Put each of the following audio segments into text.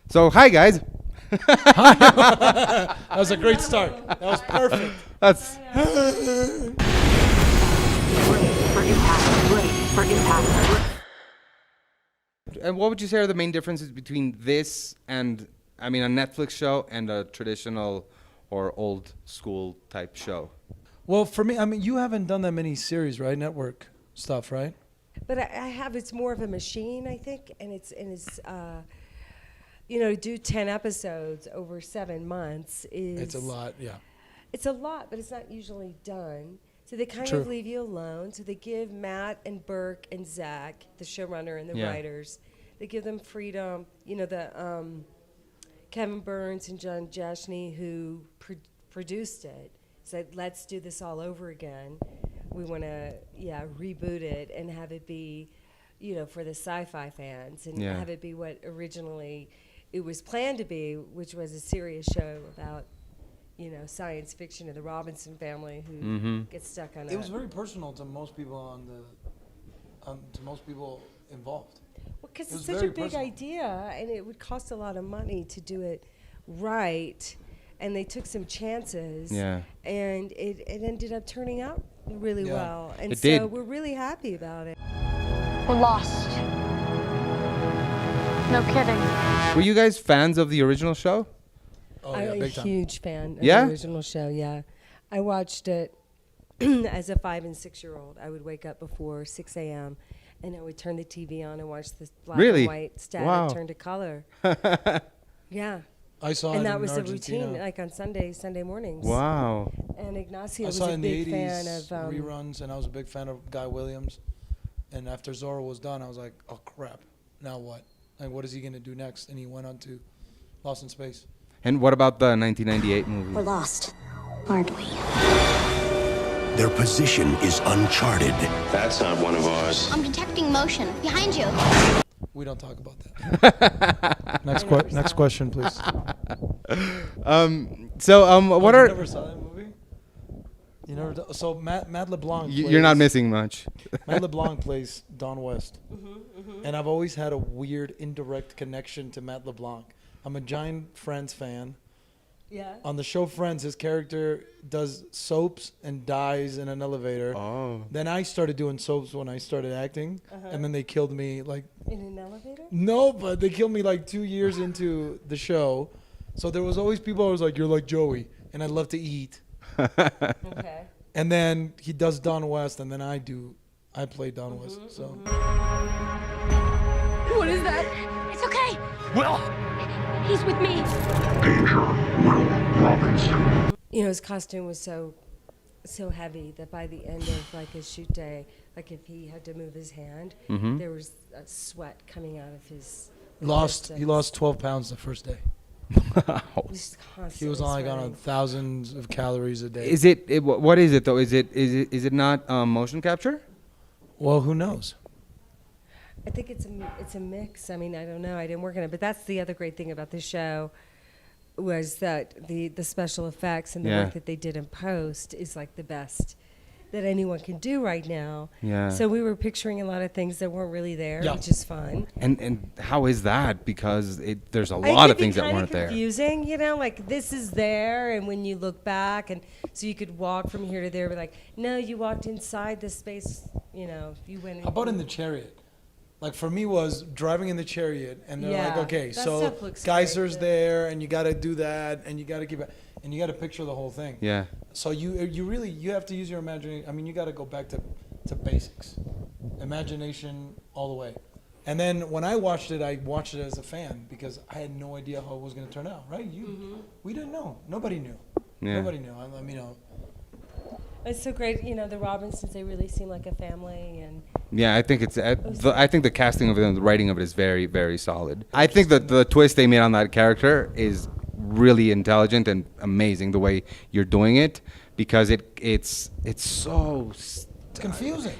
So, hi guys. That was a great start. That was perfect. That's For impact. And what would you say are the main differences between this and, I mean, a Netflix show and a traditional or old school type show? Well, for me, I mean, you haven't done that many series, right? Network stuff, right? But I have. It's more of a machine, I think, and it's you know, to do 10 episodes over 7 months is. It's a lot, yeah. It's a lot, but it's not usually done. So they kind True. of leave you alone. So they give Matt and Burke and Zach, the showrunner and the Yeah. writers, they give them freedom. You know, the Kevin Burns and John Jashny, who produced it, said, let's do this all over again. We want to, reboot it and have it be, you know, for the sci-fi fans and Yeah. have it be what originally it was planned to be, which was a serious show about, you know, science fiction and the Robinson family who gets stuck on It was very personal to most people to most people involved. because it it's was such a very big personal. idea and it would cost a lot of money to do it right. And they took some chances. Yeah. And it ended up turning out really Yeah. well. And It so did. we're really happy about it. We're lost. No kidding. Were you guys fans of the original show? Oh, I'm yeah, a big time. huge fan of Yeah? the original show, yeah. I watched it as a 5 and 6-year-old. I would wake up before 6 a.m. and I would turn the TV on and watch the black Really? and white static Wow. turn to color. Yeah. I saw it And that in was the Argentina. routine, like on Sunday mornings. Wow. And Ignacio I was saw it a in the big fan 80s of. reruns, and I was a big fan of Guy Williams. And after Zorro was done, I was like, oh, crap. Now what? Like, what is he going to do next? And he went on to Lost in Space. And what about the 1998 We're movie? lost, aren't we? Their position is uncharted. That's not one of ours. I'm detecting motion behind you. We don't talk about that. Next question, please. What You are never saw that movie? You never. So Matt LeBlanc. you're not plays- missing much? Matt LeBlanc plays Don West, and I've always had a weird indirect connection to Matt LeBlanc. I'm a giant Friends fan. Yeah. On the show Friends, his character does soaps and dies in an elevator. Oh. Then I started doing soaps when I started acting, and then they killed me like In an elevator? no, but they killed me like 2 years into the show. So there was always people I was like, you're like Joey, and I love to eat. Okay. And then he does Don West, and then I play Don West. So What is that? It's okay. Well, He's with me. You know, his costume was so heavy that by the end of like his shoot day, like if he had to move his hand, there was sweat coming out of his. he lost 12 pounds the first day. Just He constantly was on like on sweating. thousands of calories a day. Is it what is it though? Is it not motion capture? Well, who knows? I think it's a mix. I mean, I don't know. I didn't work on it, but that's the other great thing about the show was that the special effects and the Yeah. work that they did in post is like the best that anyone can do right now. Yeah. So we were picturing a lot of things that weren't really there, Yeah. which is fun. And how is that? Because there's a I think lot of it'd be things that kinda weren't there. confusing, you know, like this is there, and when you look back, and so you could walk from here to there, but like, no, you walked inside this space, you know, you went. How about in the chariot? Like for me was driving in the chariot, and they're like, Yeah, okay, that so stuff looks Geyser's great, there, and you got to do that, and you got to keep it, and you got to picture the whole thing. Yeah. So you really have to use your imagination. I mean, you got to go back to basics, imagination all the way. And then when I watched it as a fan because I had no idea how it was going to turn out. Right? We didn't know. Nobody knew. Yeah. Nobody knew. I mean, It's so great, you know, the Robinsons, they really seem like a family, and Yeah, I think I think the casting of it and the writing of it is very, very solid. I think that the twist they made on that character is really intelligent and amazing the way you're doing it because it's so it's confusing.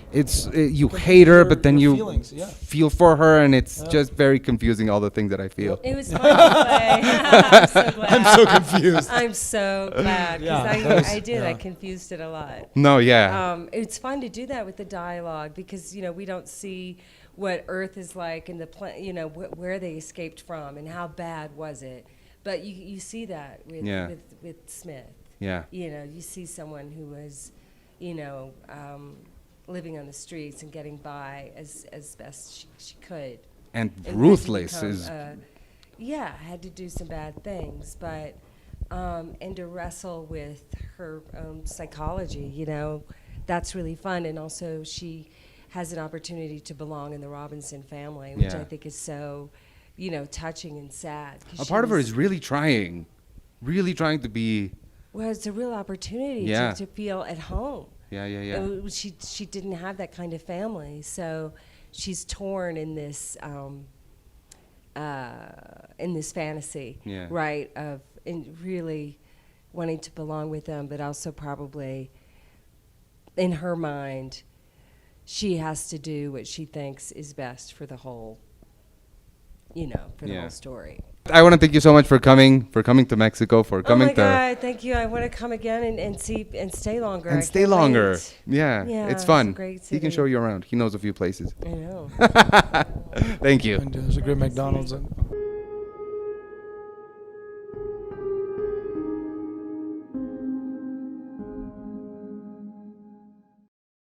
you hate her, but then your you feelings, yeah. feel for her, and it's just very confusing. All the things that I feel. it was fun to play. I'm so glad. I'm so confused. I'm so glad, Yeah, because that was- I did. I yeah. confused it a lot. No, yeah, It's fun to do that with the dialogue because, you know, we don't see what Earth is like and where they escaped from and how bad was it. But you see that with Smith. Yeah. You see someone who was, living on the streets and getting by as best she could. And had to ruthless become, had to do some bad things, but and to wrestle with her own psychology, that's really fun. And also she has an opportunity to belong in the Robinson family, which I think is so, touching and sad. A part of her is really trying to be. Well, it's a real opportunity to feel at home. Yeah. She didn't have that kind of family, so she's torn in this fantasy, right, of really wanting to belong with them, but also probably in her mind, she has to do what she thinks is best for the whole, the whole story. I want to thank you so much for coming to Mexico, for coming to. Oh my God, thank you. I want to come again and see and stay longer. And stay longer. Yeah, it's fun. It's a great city. He can show you around. He knows a few places. I know. Thank you. And there's a great McDonald's.